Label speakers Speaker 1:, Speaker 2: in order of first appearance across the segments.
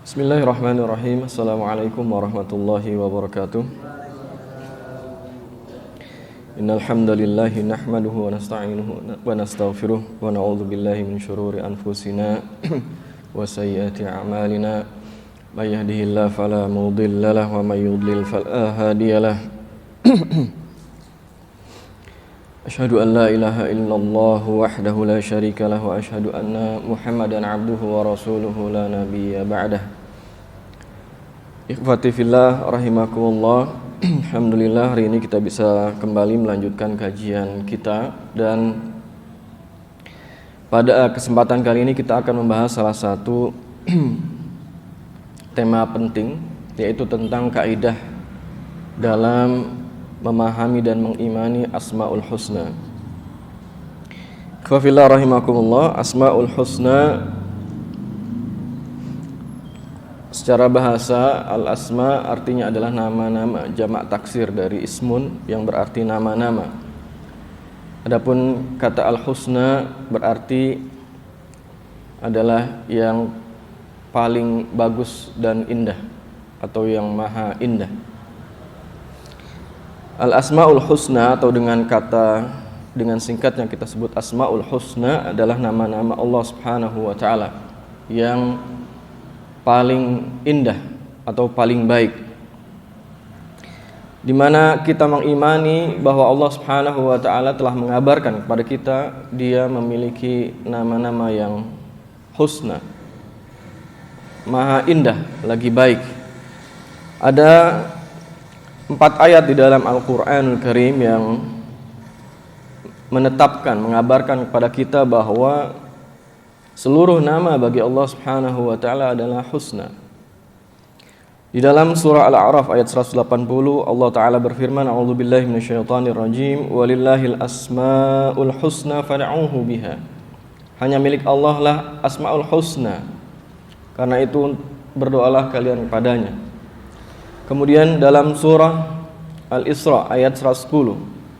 Speaker 1: Bismillahirrahmanirrahim. Assalamualaikum warahmatullahi wabarakatuh. Innal hamdalillah nahmaduhu wa nasta'inuhu wa nastaghfiruh wa na'udzu billahi min shururi anfusina wa sayyiati a'malina. May yahdihillahu fala mudilla lahu wa may yudlil fala hadiya lahu. Asyhadu an la ilaha illallah wahdahu la syarika lahu wa asyhadu anna Muhammadan abduhu wa rasuluhu la nabiyya ba'dah. Ikhwati fillah rahimakumullah. Alhamdulillah hari ini kita bisa kembali melanjutkan kajian kita, dan pada kesempatan kali ini kita akan membahas salah satu tema penting, yaitu tentang kaidah dalam memahami dan mengimani Asmaul Husna. Ikhwafillah rahimakumullah, Asmaul Husna secara bahasa al-asma artinya adalah nama-nama, jamak taksir dari ismun yang berarti nama-nama. Adapun kata al-husna berarti adalah yang paling bagus dan indah atau yang maha indah. Al-Asmaul Husna atau dengan singkatnya kita sebut Asmaul Husna adalah nama-nama Allah Subhanahu wa taala yang paling indah atau paling baik, di mana kita mengimani bahwa Allah Subhanahu wa taala telah mengabarkan kepada kita Dia memiliki nama-nama yang husna, maha indah lagi baik. Ada 4 ayat di dalam Al-Quranul Karim yang mengabarkan kepada kita bahwa seluruh nama bagi Allah Subhanahu wa taala adalah husna. Di dalam surah Al-A'raf ayat 180 Allah taala berfirman, a'udzubillahi minasyaitonirrajim, walillahil asmaul husna fad'uhu biha. Hanya milik Allah lah asmaul husna, karena itu berdoalah kalian kepadanya. Kemudian dalam surah Al-Isra ayat 110,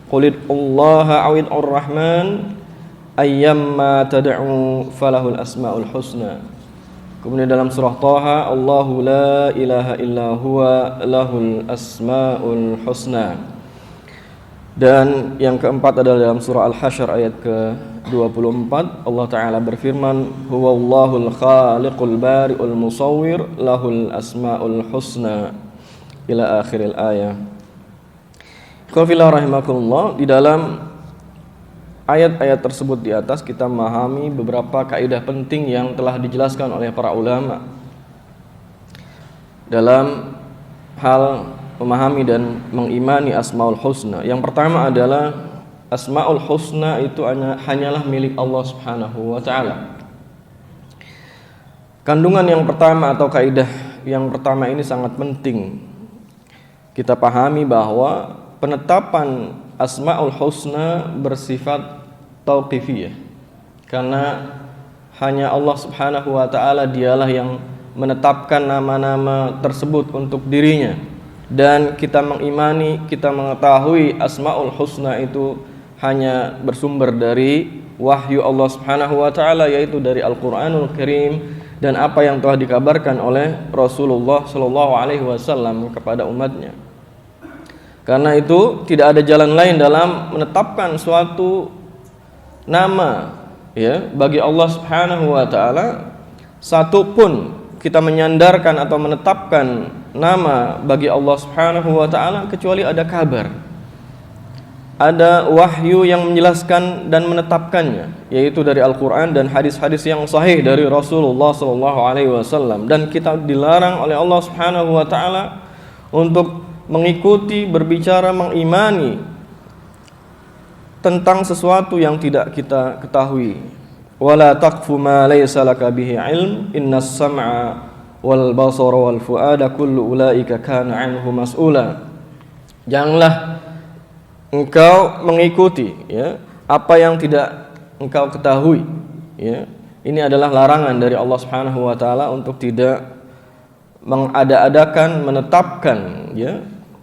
Speaker 1: Qulid'ullaha awid'ur rahman ayyamma tad'u falahul asmaul husna. Kemudian dalam surah Taha, Allahu la ilaha illa huwa lahul asmaul husna. Dan yang keempat adalah dalam surah Al-Hasyr ayat ke-24, Allah Ta'ala berfirman, huwallahul khaliqul bari'ul musawwir lahul asmaul husna, ila akhiril ayat. Qafillah rahimakumullah, di dalam ayat-ayat tersebut di atas kita memahami beberapa kaidah penting yang telah dijelaskan oleh para ulama dalam hal memahami dan mengimani Asmaul Husna. Yang pertama adalah Asmaul Husna itu hanyalah milik Allah Subhanahu wa taala. Kandungan yang pertama atau kaidah yang pertama ini sangat penting. Kita pahami bahwa penetapan Asmaul Husna bersifat tauqifiyah, karena hanya Allah Subhanahu wa taala dialah yang menetapkan nama-nama tersebut untuk dirinya, dan kita mengimani, kita mengetahui Asmaul Husna itu hanya bersumber dari wahyu Allah Subhanahu wa taala, yaitu dari Al-Qur'anul Karim dan apa yang telah dikabarkan oleh Rasulullah sallallahu alaihi wasallam kepada umatnya. Karena itu tidak ada jalan lain dalam menetapkan suatu nama bagi Allah Subhanahu wa taala, satu pun kita menyandarkan atau menetapkan nama bagi Allah Subhanahu wa taala kecuali ada kabar, ada wahyu yang menjelaskan dan menetapkannya, yaitu dari Al-Qur'an dan hadis-hadis yang sahih dari Rasulullah sallallahu alaihi wasallam. Dan kita dilarang oleh Allah Subhanahu wa taala untuk mengikuti, berbicara, mengimani tentang sesuatu yang tidak kita ketahui. Wala taqfu ma laysa laka bihi ilm, innas sam'a wal basara wal fuada kullu ulaika kana anhu mas'ula. Janganlah engkau mengikuti apa yang tidak engkau ketahui. Ini adalah larangan dari Allah Subhanahu wa taala untuk tidak mengada-adakan, menetapkan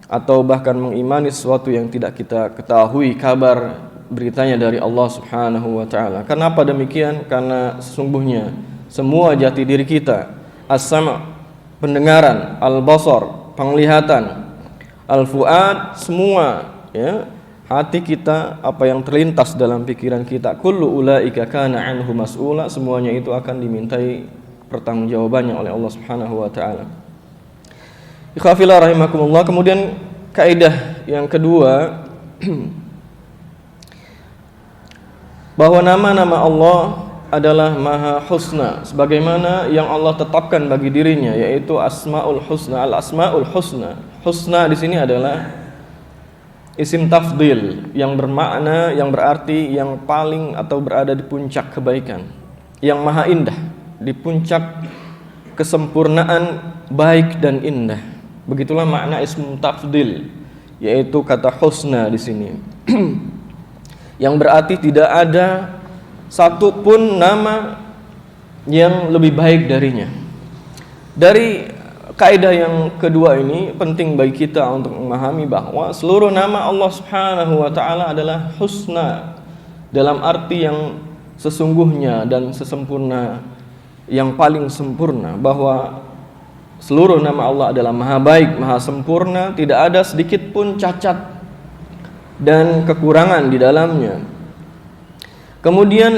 Speaker 1: atau bahkan mengimani sesuatu yang tidak kita ketahui kabar beritanya dari Allah Subhanahu wa taala. Kenapa demikian? Karena sesungguhnya semua jati diri kita, as-sam', pendengaran, al-basar, penglihatan, al-fuad, semua, ya, hati kita, apa yang terlintas dalam pikiran kita, kullu ulaika kana anhu mas'ula, semuanya itu akan dimintai pertanggungjawabannya oleh Allah Subhanahu wa taala. Ikhwafillah rahimakumullah. Kemudian kaidah yang kedua bahwa nama-nama Allah adalah maha husna sebagaimana yang Allah tetapkan bagi dirinya, yaitu asmaul husna. Al-asmaul husna, husna di sini adalah isim tafdil yang bermakna, yang berarti yang paling atau berada di puncak kebaikan, yang maha indah, di puncak kesempurnaan baik dan indah. Begitulah makna isim tafdil, yaitu kata husna di sini. Yang berarti tidak ada satupun nama yang lebih baik darinya. Dari kaidah yang kedua ini penting bagi kita untuk memahami bahwa seluruh nama Allah Subhanahu wa taala adalah husna, dalam arti yang sesungguhnya dan sesempurna, yang paling sempurna, bahwa seluruh nama Allah adalah maha baik, maha sempurna, tidak ada sedikit pun cacat dan kekurangan di dalamnya. Kemudian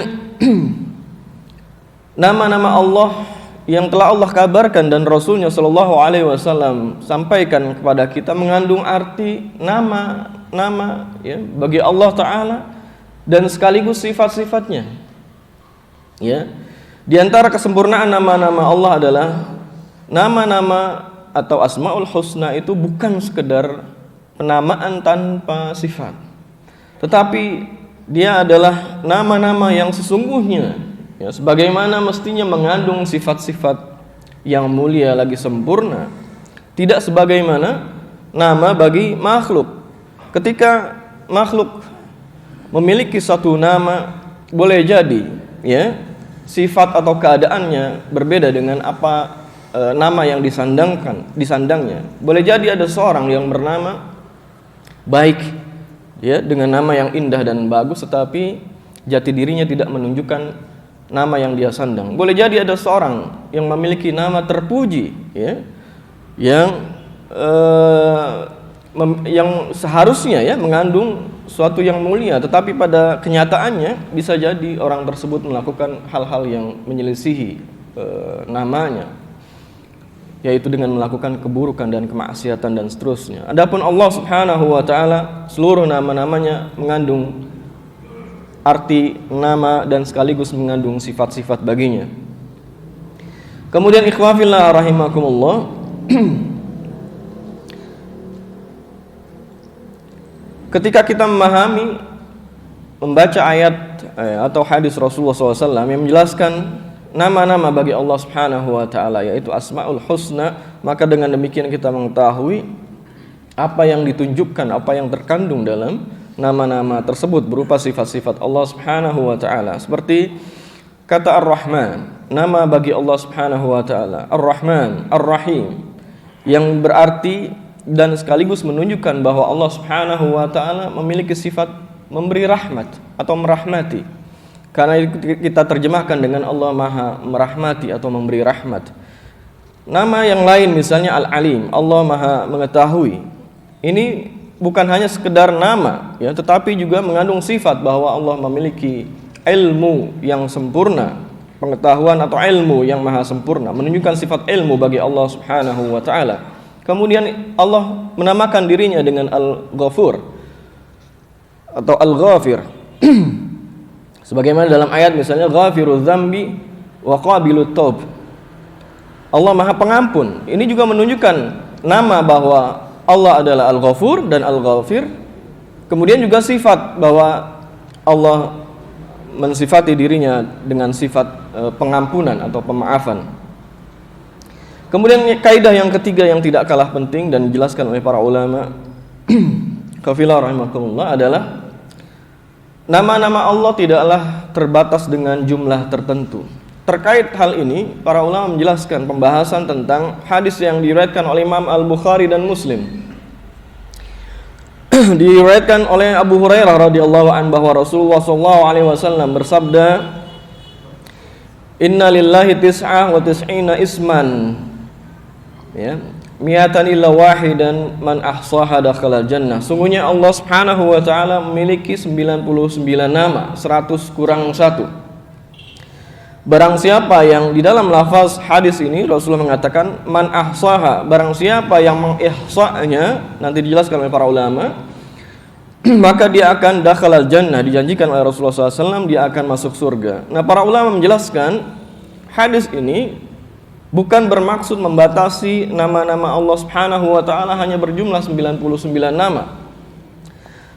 Speaker 1: nama-nama Allah yang telah Allah kabarkan dan Rasulnya Shallallahu Alaihi Wasallam sampaikan kepada kita mengandung arti nama-nama, ya, bagi Allah Taala dan sekaligus sifat-sifatnya. Ya, di antara kesempurnaan nama-nama Allah adalah nama-nama atau asmaul husna itu bukan sekedar penamaan tanpa sifat, tetapi dia adalah nama-nama yang sesungguhnya, ya, sebagaimana mestinya mengandung sifat-sifat yang mulia lagi sempurna, tidak sebagaimana nama bagi makhluk. Ketika makhluk memiliki satu nama, boleh jadi, ya, sifat atau keadaannya berbeda dengan apa nama yang disandangnya. Boleh jadi ada seorang yang bernama baik, ya, dengan nama yang indah dan bagus, tetapi jati dirinya tidak menunjukkan nama yang dia sandang. Boleh jadi ada seorang yang memiliki nama terpuji, ya, yang seharusnya, ya, mengandung suatu yang mulia, tetapi pada kenyataannya bisa jadi orang tersebut melakukan hal-hal yang menyelisihi namanya, yaitu dengan melakukan keburukan dan kemaksiatan dan seterusnya. Adapun Allah Subhanahu wa taala, seluruh nama-namanya mengandung arti nama dan sekaligus mengandung sifat-sifat baginya. Kemudian ikhwafillah rahimakumullah, ketika kita membaca ayat atau hadis Rasulullah SAW yang menjelaskan nama-nama bagi Allah Subhanahu wa taala, yaitu asmaul husna, maka dengan demikian kita mengetahui apa yang ditunjukkan, apa yang terkandung dalam nama-nama tersebut berupa sifat-sifat Allah Subhanahu wa taala. Seperti kata Ar-Rahman, nama bagi Allah Subhanahu wa taala, Ar-Rahman, Ar-Rahim, yang berarti dan sekaligus menunjukkan bahwa Allah Subhanahu wa taala memiliki sifat memberi rahmat atau merahmati. Karena kita terjemahkan dengan Allah Maha merahmati atau memberi rahmat. Nama yang lain misalnya Al-Alim, Allah Maha mengetahui. Ini bukan hanya sekedar nama, ya, tetapi juga mengandung sifat bahwa Allah memiliki ilmu yang sempurna, pengetahuan atau ilmu yang maha sempurna, menunjukkan sifat ilmu bagi Allah Subhanahu wa taala. Kemudian Allah menamakan dirinya dengan Al-Ghafur atau Al-Ghafir. Sebagaimana dalam ayat misalnya Ghafirudz dzambi wa qabilut taub. Allah Maha Pengampun. Ini juga menunjukkan nama bahwa Allah adalah Al-Ghafur dan Al-Ghafir. Kemudian juga sifat bahwa Allah mensifati dirinya dengan sifat pengampunan atau pemaafan. Kemudian kaidah yang ketiga yang tidak kalah penting dan dijelaskan oleh para ulama kafilah rahimakumullah adalah nama-nama Allah tidaklah terbatas dengan jumlah tertentu. Terkait hal ini, para ulama menjelaskan pembahasan tentang hadis yang diriwayatkan oleh Imam Al-Bukhari dan Muslim. Diriwayatkan oleh Abu Hurairah radhiyallahu anhu bahwa Rasulullah sallallahu alaihi wasallam bersabda, "Inna lillahi tis'ah wa tis'ina isman Ya, mi'atan illa wahidan man ahsaha dakhalal jannah. Sungguhnya Allah Subhanahu wa taala memiliki 99 nama, 100 kurang 1. Barang siapa yang di dalam lafaz hadis ini Rasulullah mengatakan man ahsaha, barang siapa yang mengihsa'nya, nanti dijelaskan oleh para ulama, maka dia akan dakhalal jannah, dijanjikan oleh Rasulullah SAW dia akan masuk surga. Nah, para ulama menjelaskan hadis ini bukan bermaksud membatasi nama-nama Allah Subhanahu wa taala hanya berjumlah 99 nama.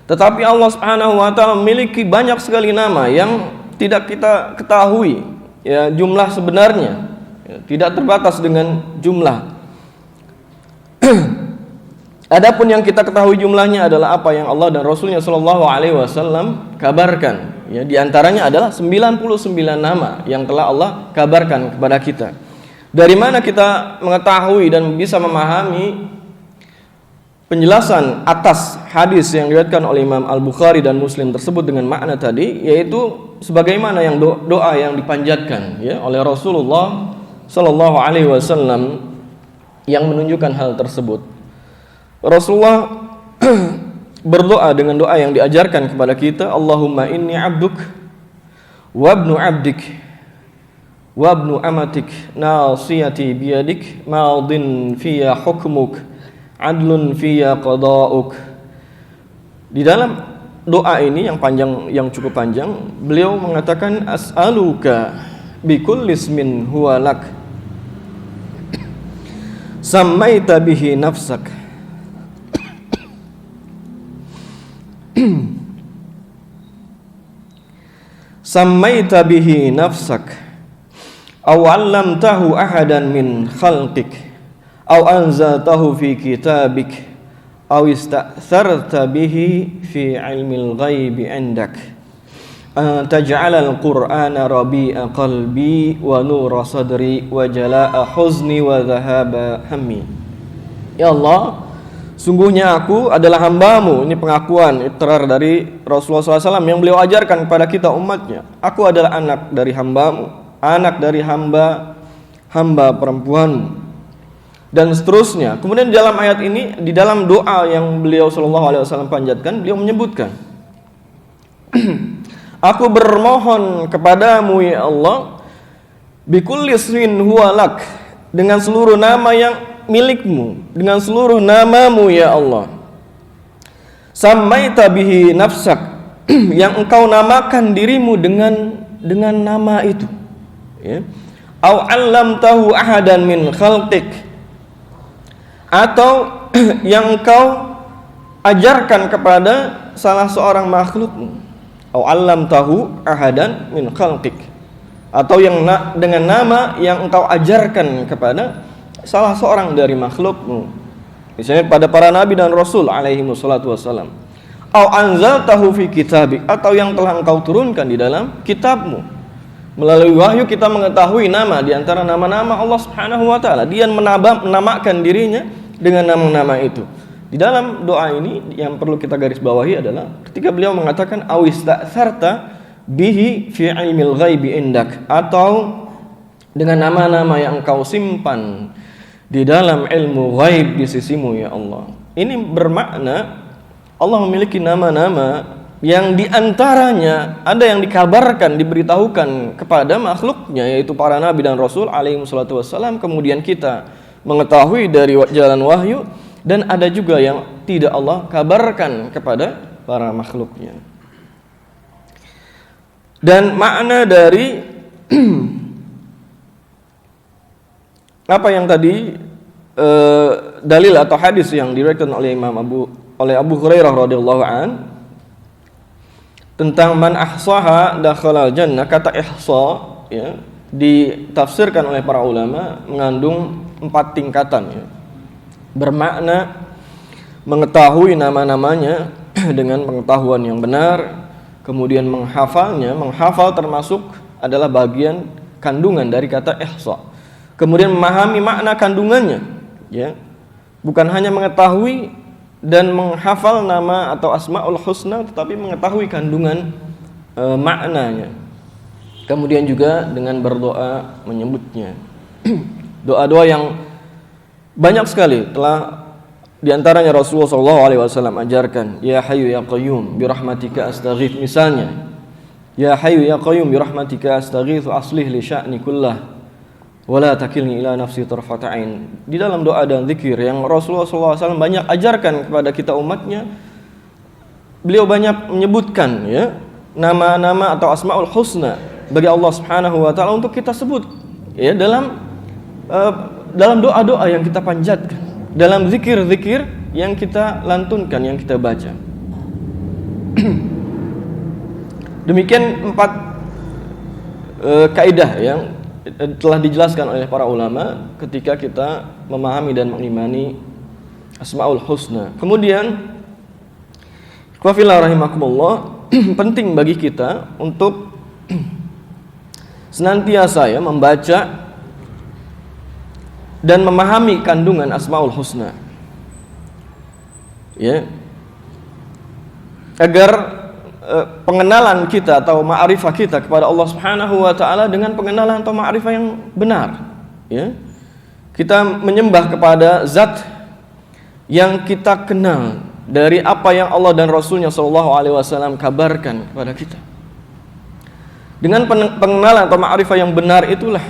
Speaker 1: Tetapi Allah Subhanahu wa taala memiliki banyak sekali nama yang tidak kita ketahui ya jumlah sebenarnya. Ya, tidak terbatas dengan jumlah. Adapun yang kita ketahui jumlahnya adalah apa yang Allah dan Rasulnya Shallallahu Alaihi Wasallam kabarkan. Ya, di antaranya adalah 99 nama yang telah Allah kabarkan kepada kita. Dari mana kita mengetahui dan bisa memahami penjelasan atas hadis yang diriwayatkan oleh Imam Al-Bukhari dan Muslim tersebut dengan makna tadi, yaitu sebagaimana yang doa yang dipanjatkan ya oleh Rasulullah Shallallahu Alaihi Wasallam yang menunjukkan hal tersebut. Rasulullah berdoa dengan doa yang diajarkan kepada kita, Allahumma inni abduk wa ibnu abdik wa ibnu amatik nasiyati biyadik madin fiyya hukmuk adlun fiyya qada'uk. Di dalam doa ini yang panjang, yang cukup panjang, beliau mengatakan as'aluka bikulli ismin huwa lak sammaita bihi nafsak sammaita bihi nafsak aw 'allamtahu ahadan min khalqik aw anzaltahu fi kitabik aw ista'tharta bihi fi 'ilmil ghaibi 'indak taj'alal qur'ana rabi'a qalbi wa nura sadri wa jalaa'a huzni wa dhahaba hammi. Ya Allah, sungguhnya aku adalah hamba-Mu. Ini pengakuan ikrar dari Rasulullah SAW yang beliau ajarkan kepada kita umatnya. Aku adalah anak dari hamba-Mu, anak dari hamba perempuan dan seterusnya. Kemudian dalam ayat ini, di dalam doa yang beliau sallallahu alaihi wasallam panjatkan, beliau menyebutkan aku bermohon kepadamu ya Allah bikulli ismin huwa lak, dengan seluruh nama yang milikmu, dengan seluruh namamu ya Allah, sammaita bihi nafsak, yang engkau namakan dirimu dengan nama itu ya, au 'allamtahu ahadan min khalqik, atau yang engkau ajarkan kepada salah seorang makhlukmu, au 'allamtahu ahadan min khalqik, atau yang dengan nama yang engkau ajarkan kepada salah seorang dari makhlukmu, misalnya pada para nabi dan rasul alaihi wassalatu wassalam, au anzaltahu fi kitabik, atau yang telah engkau turunkan di dalam kitabmu. Melalui wahyu kita mengetahui nama di antara nama-nama Allah Subhanahu wa taala. Dia menamakan dirinya dengan nama-nama itu. Di dalam doa ini yang perlu kita garis bawahi adalah ketika beliau mengatakan awista'tharta bihi fi ilmil ghaibi indak, atau dengan nama-nama yang engkau simpan di dalam ilmu ghaib di sisimu ya Allah. Ini bermakna Allah memiliki nama-nama yang diantaranya ada yang dikabarkan, diberitahukan kepada makhluknya, yaitu para nabi dan rasul alaihi wassalatu wassalam, kemudian kita mengetahui dari jalan wahyu, dan ada juga yang tidak Allah kabarkan kepada para makhluknya. Dan makna dari apa yang tadi dalil atau hadis yang diriwayatkan oleh Abu Hurairah radhiyallahu an tentang man ahsaha dakhalal jannah, kata ihsa ya ditafsirkan oleh para ulama mengandung 4 tingkatan ya. Bermakna mengetahui nama-namanya dengan pengetahuan yang benar, kemudian menghafalnya. Menghafal termasuk adalah bagian kandungan dari kata ihsa. Kemudian memahami makna kandungannya ya. Bukan hanya mengetahui dan menghafal nama atau asmaul husna, tetapi mengetahui kandungan maknanya. Kemudian juga dengan berdoa menyebutnya. Doa-doa yang Banyak sekali telah di antaranya Rasulullah SAW ajarkan, ya Hayyu ya Qayyum bi rahmatika astaghits, misalnya, ya Hayyu ya Qayyum bi rahmatika astaghits aslih li sya'ni kullah wa la takilni ila nafsi tarfata ain. Di dalam doa dan zikir yang Rasulullah SAW banyak ajarkan kepada kita umatnya, beliau banyak menyebutkan ya nama-nama atau asmaul husna bagi Allah Subhanahu wa taala untuk kita sebut ya dalam doa-doa yang kita panjatkan, dalam zikir-zikir yang kita lantunkan, yang kita baca. Demikian 4 kaidah yang telah dijelaskan oleh para ulama ketika kita memahami dan mengimani asmaul husna. Kemudian qafillah rahimakumullah, penting bagi kita untuk senantiasa ya membaca dan memahami kandungan asmaul husna, ya, agar pengenalan kita atau ma'rifah kita kepada Allah Subhanahu wa taala dengan pengenalan atau ma'rifah yang benar, ya. Kita menyembah kepada zat yang kita kenal dari apa yang Allah dan Rasulnya SAW kabarkan kepada kita. Dengan pengenalan atau ma'rifah yang benar itulah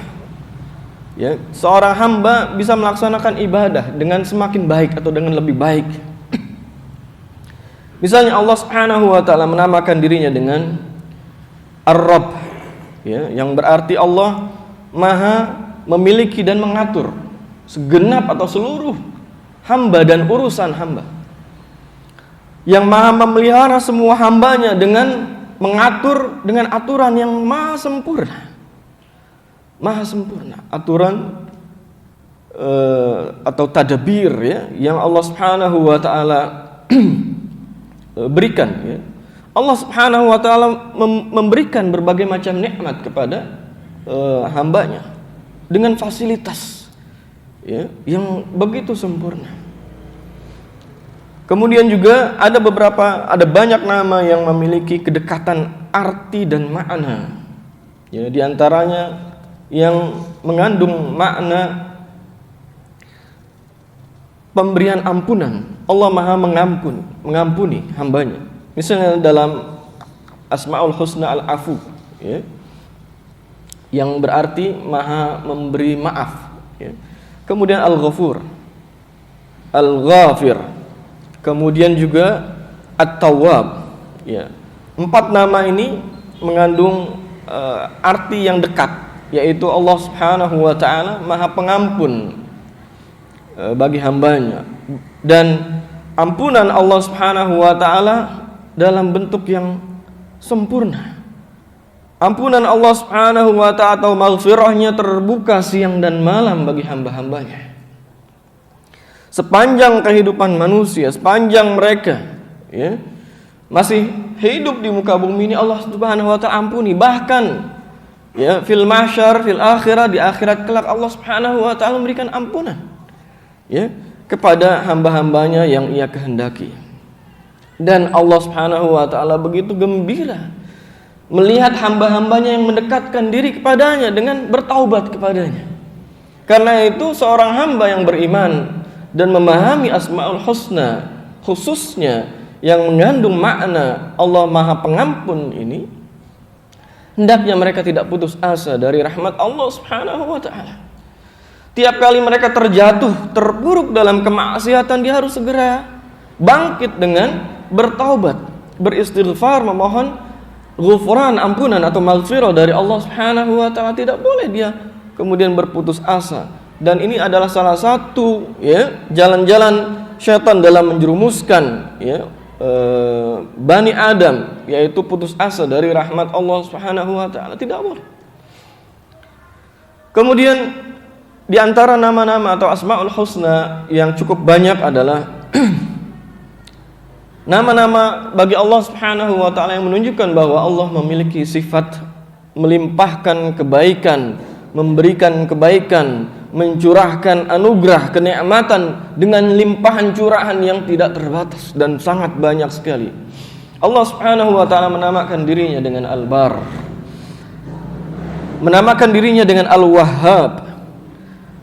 Speaker 1: ya, seorang hamba bisa melaksanakan ibadah dengan semakin baik atau dengan lebih baik. Misalnya Allah Subhanahu wa taala menamakan dirinya dengan Ar-Rabb, ya, yang berarti Allah Maha memiliki dan mengatur segenap atau seluruh hamba dan urusan hamba. Yang Maha memelihara semua hambanya dengan mengatur dengan aturan yang maha sempurna. Maha sempurna aturan atau tadbir ya yang Allah Subhanahu wa taala berikan ya. Allah Subhanahu wa taala memberikan berbagai macam nikmat kepada hambanya dengan fasilitas ya yang begitu sempurna. Kemudian juga ada banyak nama yang memiliki kedekatan arti dan makna. Ya, di antaranya yang mengandung makna pemberian ampunan. Allah Maha mengampuni hambanya. Misalnya dalam Asmaul Husna Al-Afu, ya, yang berarti Maha memberi maaf. Ya. Kemudian Al-Ghafur, Al-Ghafir, kemudian juga At-Tawwab. Ya. 4 nama ini mengandung arti yang dekat, yaitu Allah Subhanahu wa taala Maha Pengampun bagi hambanya, dan ampunan Allah Subhanahu wa taala dalam bentuk yang sempurna. Ampunan Allah Subhanahu wa taala atau maghfirahnya terbuka siang dan malam bagi hamba-hambanya. Sepanjang kehidupan manusia, sepanjang mereka ya masih hidup di muka bumi ini, Allah Subhanahu wa taala ampuni. Bahkan ya fil mahsyar, fil akhirah, di akhirat kelak Allah Subhanahu wa taala memberikan ampunan ya kepada hamba-hambanya yang Ia kehendaki. Dan Allah Subhanahu wa taala begitu gembira melihat hamba-hambanya yang mendekatkan diri kepadanya dengan bertaubat kepadanya. Karena itu seorang hamba yang beriman dan memahami Asmaul Husna, khususnya yang mengandung makna Allah Maha Pengampun ini, hendaknya mereka tidak putus asa dari rahmat Allah Subhanahu wa taala. Tiap kali mereka terjatuh, terpuruk dalam kemaksiatan, dia harus segera bangkit dengan bertaubat, beristighfar, memohon ghufran, ampunan atau maghfirah dari Allah Subhanahu wa taala. Tidak boleh dia kemudian berputus asa. Dan ini adalah salah satu ya jalan-jalan syaitan dalam menjerumuskan ya Bani Adam, yaitu putus asa dari rahmat Allah Subhanahu wa taala. Tidak boleh. Kemudian di antara nama-nama atau Asmaul Husna yang cukup banyak adalah nama-nama bagi Allah Subhanahu wa taala yang menunjukkan bahwa Allah memiliki sifat melimpahkan kebaikan, memberikan kebaikan, mencurahkan anugerah kenikmatan dengan limpahan curahan yang tidak terbatas dan sangat banyak sekali. Allah Subhanahu wa taala menamakan dirinya dengan Al-Bar, menamakan dirinya dengan Al-Wahhab,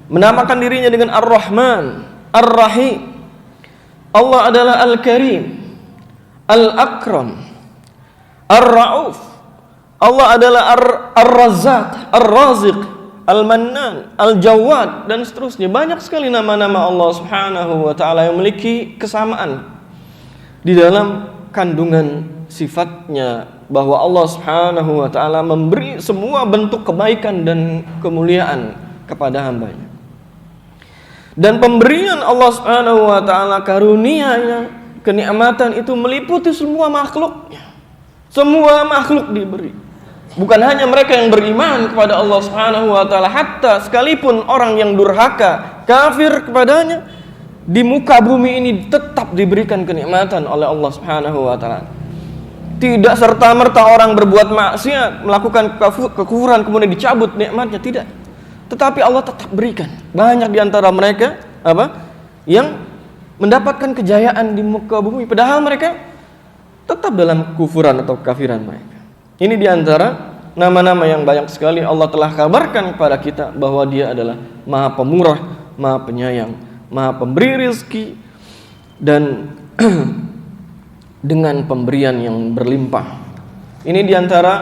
Speaker 1: menamakan dirinya dengan Ar-Rahman, Ar-Rahim. Allah adalah Al-Karim, Al-Akram, Ar-Rauf. Allah adalah Ar-Razzaq, Ar-Raziq, Al-Mannan, Al-Jawad, dan seterusnya. Banyak sekali nama-nama Allah Subhanahu wa ta'ala yang memiliki kesamaan di dalam kandungan sifatnya, bahwa Allah Subhanahu wa ta'ala memberi semua bentuk kebaikan dan kemuliaan kepada hambanya. Dan pemberian Allah Subhanahu wa ta'ala, karunia-Nya, kenikmatan itu meliputi semua makhluknya. Semua makhluk diberi. Bukan hanya mereka yang beriman kepada Allah Subhanahu wa ta'ala, hatta sekalipun orang yang durhaka, kafir kepadanya, di muka bumi ini tetap diberikan kenikmatan oleh Allah Subhanahu wa ta'ala. Tidak serta-merta orang berbuat maksiat, melakukan kekufuran kemudian dicabut nikmatnya, tidak. Tetapi Allah tetap berikan. Banyak di antara mereka yang mendapatkan kejayaan di muka bumi, padahal mereka tetap dalam kufuran atau kafiran mereka. Ini di antara nama-nama yang banyak sekali Allah telah kabarkan kepada kita bahwa Dia adalah Maha Pemurah, Maha Penyayang, Maha Pemberi rizki, dan dengan pemberian yang berlimpah. Ini diantara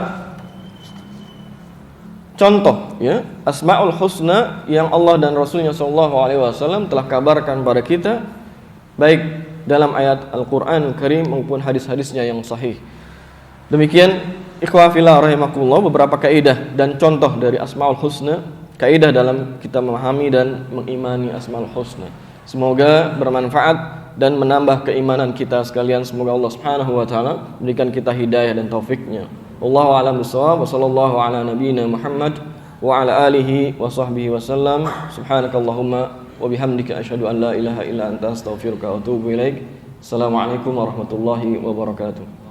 Speaker 1: contoh ya Asmaul Husna yang Allah dan Rasulnya SAW telah kabarkan pada kita, baik dalam ayat Al-Quran Karim maupun hadis-hadisnya yang sahih. Demikian ikhwah fillah rahimakumullah beberapa kaidah dan contoh dari Asmaul Husna, kaidah dalam kita memahami dan mengimani Asmaul Husna. Semoga bermanfaat dan menambah keimanan kita sekalian. Semoga Allah Subhanahu wa ta'ala berikan kita hidayah dan taufiknya. Wallahu a'lam bishawab. Wa sallallahu ala nabiyyina Muhammad wa ala alihi wa sahbihi wasallam. Subhanakallahumma wa bihamdika asyhadu an la ilaha illa anta astaghfiruka wa atubu ilaik. Assalamualaikum warahmatullahi wabarakatuh.